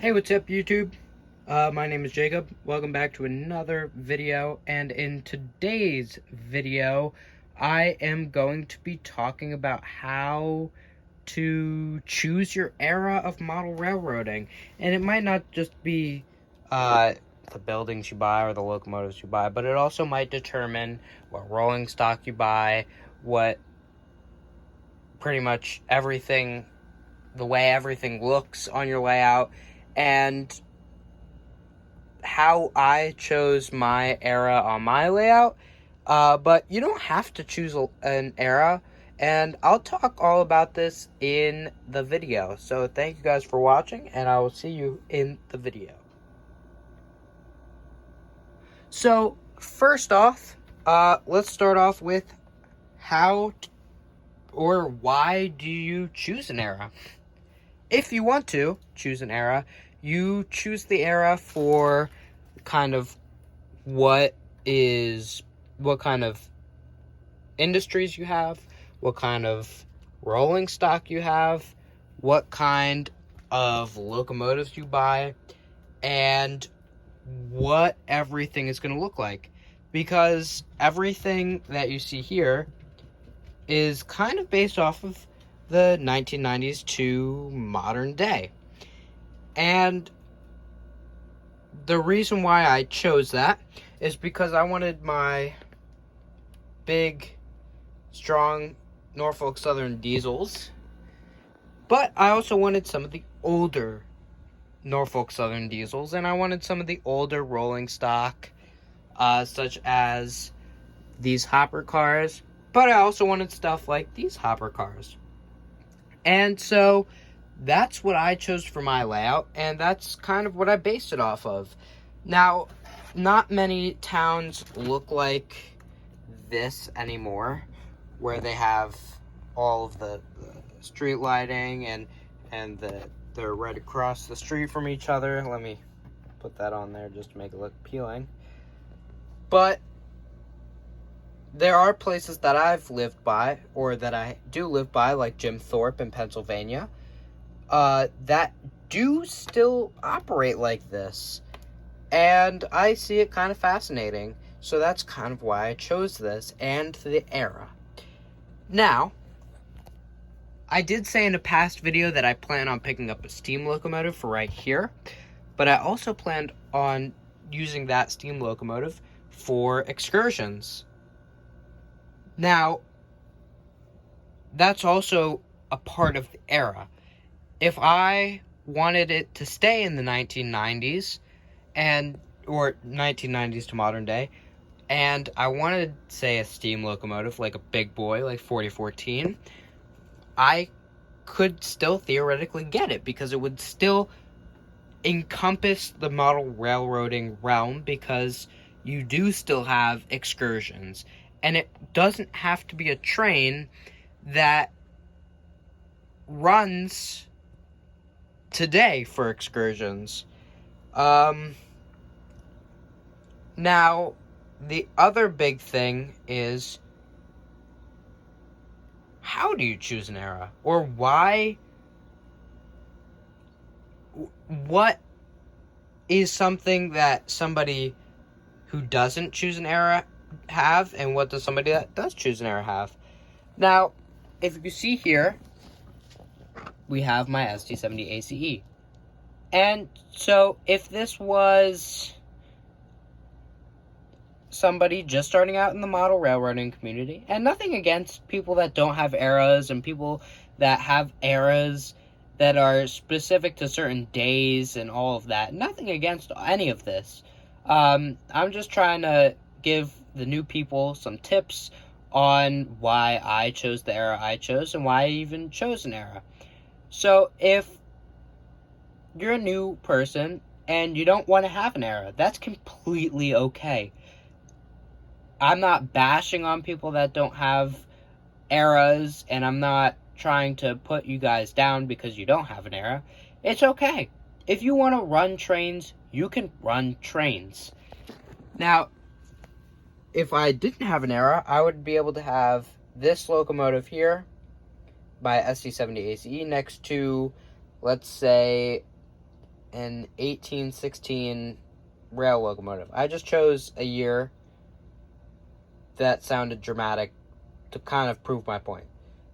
Hey, what's up, YouTube? My name is Jacob. Welcome back to another video, and in today's video, I am going to be talking about how to choose your era of model railroading. And it might not just be the buildings you buy or the locomotives you buy, but it also might determine what rolling stock you buy, what pretty much everything, the way everything looks on your layout, and how I chose my era on my layout. But you don't have to choose an era, and I'll talk all about this in the video. So thank you guys for watching, and I will see you in the video. So first off, let's start off with why do you choose an era? If you want to choose an era, you choose the era for kind of what kind of industries you have, what kind of rolling stock you have, what kind of locomotives you buy, and what everything is going to look like. Because everything that you see here is kind of based off of the 1990s to modern day. And the reason why I chose that is because I wanted my big, strong Norfolk Southern diesels, but I also wanted some of the older Norfolk Southern diesels, and I wanted some of the older rolling stock, such as these hopper cars, but I also wanted stuff like these hopper cars. And so that's what I chose for my layout, and that's kind of what I based it off of. Now, not many towns look like this anymore, where they have all of the street lighting and they're right across the street from each other. Let me put that on there just to make it look appealing. But there are places that I've lived by, or that I do live by, like Jim Thorpe in Pennsylvania, that do still operate like this. And I see it kind of fascinating. So that's kind of why I chose this and the era. Now, I did say in a past video that I plan on picking up a steam locomotive for right here, but I also planned on using that steam locomotive for excursions. Now, that's also a part of the era. If I wanted it to stay in the 1990s, or 1990s to modern day, and I wanted, say, a steam locomotive, like a big boy, like 4014, I could still theoretically get it, because it would still encompass the model railroading realm, because you do still have excursions. And it doesn't have to be a train that runs today for excursions. Now, the other big thing is, how do you choose an era? Or why? What is something that somebody who doesn't choose an era have, and what does somebody that does choose an era have? Now, if you see here, we have my ST70 ACE. And so, if this was somebody just starting out in the model railroading community, and nothing against people that don't have eras and people that have eras that are specific to certain days and all of that, nothing against any of this. I'm just trying to give the new people some tips on why I chose the era I chose and why I even chose an era. So if you're a new person and you don't want to have an era, that's completely okay. I'm not bashing on people that don't have eras, and I'm not trying to put you guys down because you don't have an era. It's okay. If you want to run trains, you can run trains. Now, if I didn't have an era, I would be able to have this locomotive here by ST70 ACE next to, let's say, an 1816 rail locomotive. I just chose a year that sounded dramatic to kind of prove my point.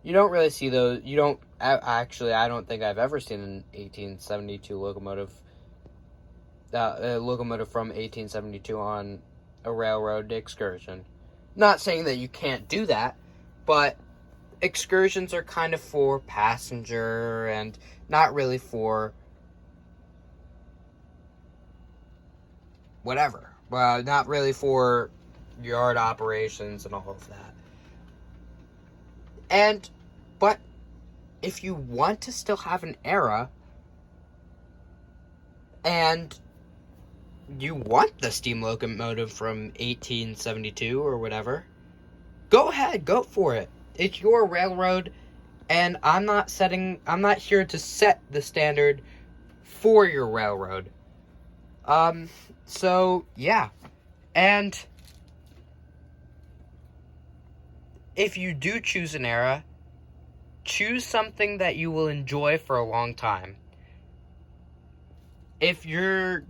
You don't really see those. You don't actually. I don't think I've ever seen an 1872 locomotive. A locomotive from 1872 on a railroad excursion. Not saying that you can't do that, but excursions are kind of for passenger and not really for whatever. Well, not really for yard operations and all of that. But if you want to still have an era and you want the steam locomotive from 1872 or whatever, go ahead, go for it. It's your railroad, and I'm not here to set the standard for your railroad. So yeah. And if you do choose an era, choose something that you will enjoy for a long time. If you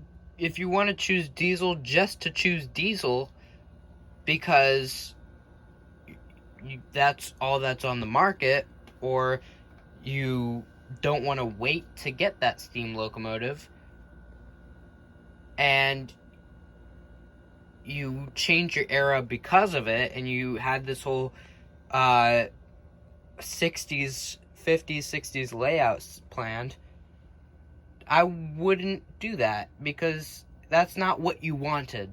want to choose diesel just to choose diesel because that's all that's on the market, or you don't want to wait to get that steam locomotive, and you change your era because of it, and you had this whole 60s, 50s, 60s layouts planned, I wouldn't do that because that's not what you wanted.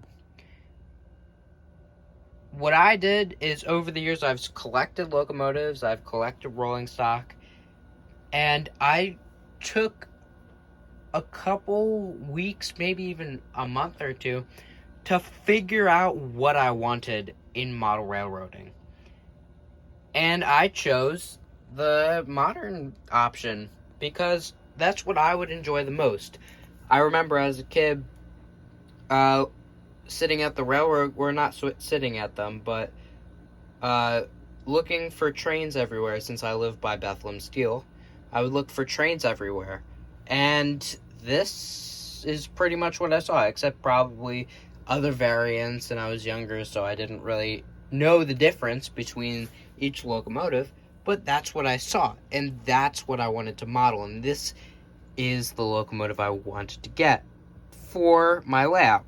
What I did is, over the years, I've collected locomotives, I've collected rolling stock, and I took a couple weeks, maybe even a month or two, to figure out what I wanted in model railroading. And I chose the modern option because that's what I would enjoy the most. I remember as a kid, sitting at the railroad, we're not sitting at them, but looking for trains everywhere. Since I live by Bethlehem Steel, I would look for trains everywhere. And this is pretty much what I saw, except probably other variants, and I was younger, so I didn't really know the difference between each locomotive, but that's what I saw, and that's what I wanted to model, and this is the locomotive I wanted to get for my layout.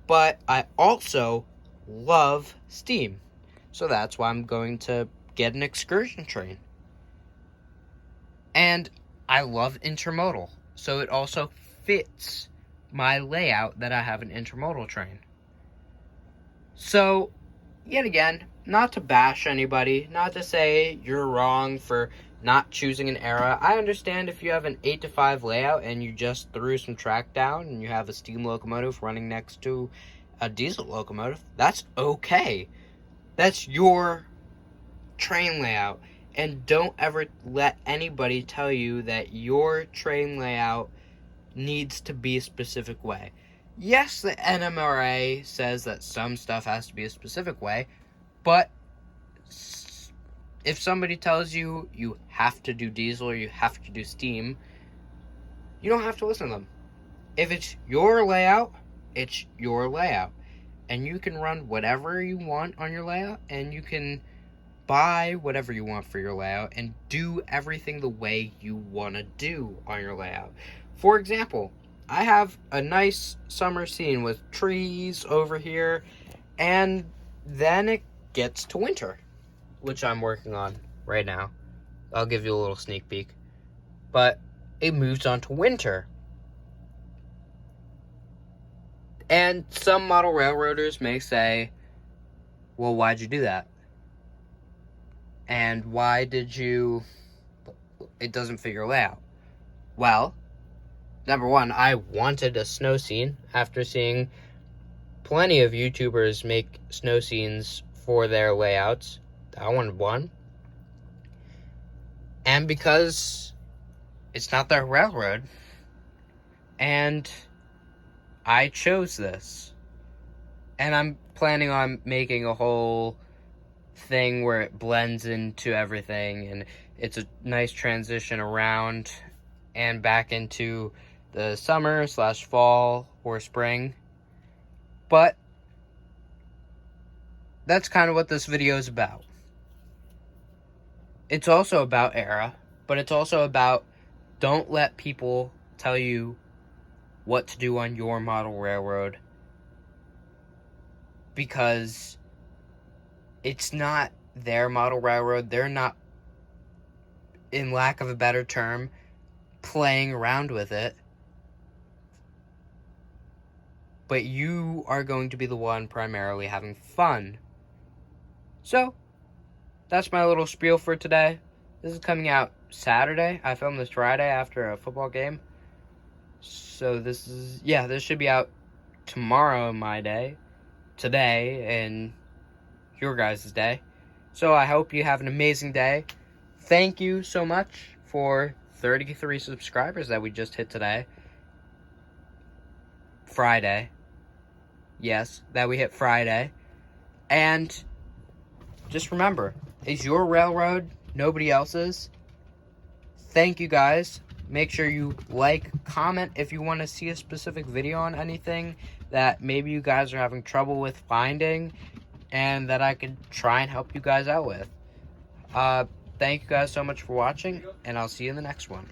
But I also love steam, so that's why I'm going to get an excursion train. And I love intermodal, so it also fits my layout that I have an intermodal train. So, yet again, not to bash anybody, not to say you're wrong for not choosing an era. I understand if you have an 8 to 5 layout and you just threw some track down and you have a steam locomotive running next to a diesel locomotive, that's okay. That's your train layout. And don't ever let anybody tell you that your train layout needs to be a specific way. Yes, the NMRA says that some stuff has to be a specific way, but if somebody tells you you have to do diesel or you have to do steam, you don't have to listen to them. If it's your layout, it's your layout. And you can run whatever you want on your layout, and you can buy whatever you want for your layout and do everything the way you want to do on your layout. For example, I have a nice summer scene with trees over here, and then it gets to winter, which I'm working on right now. I'll give you a little sneak peek. But it moves on to winter. And some model railroaders may say, well, why'd you do that? And why did you... It doesn't fit your layout. Well, number one, I wanted a snow scene after seeing plenty of YouTubers make snow scenes for their layouts. I wanted one. And because it's not their railroad, and I chose this. And I'm planning on making a whole thing where it blends into everything, and it's a nice transition around, and back into the summer / fall or spring. But that's kind of what this video is about. It's also about Era, but it's also about don't let people tell you what to do on your model railroad, because it's not their model railroad. They're not, in lack of a better term, playing around with it. But you are going to be the one primarily having fun. So, that's my little spiel for today. This is coming out Saturday. I filmed this Friday after a football game. So this should be out tomorrow, my day. Today, and your guys' day. So I hope you have an amazing day. Thank you so much for 33 subscribers that we just hit today. Friday. Yes, that we hit Friday. And just remember, it's your railroad, nobody else's. Thank you guys. Make sure you like, comment if you want to see a specific video on anything that maybe you guys are having trouble with finding and that I could try and help you guys out with. Thank you guys so much for watching, and I'll see you in the next one.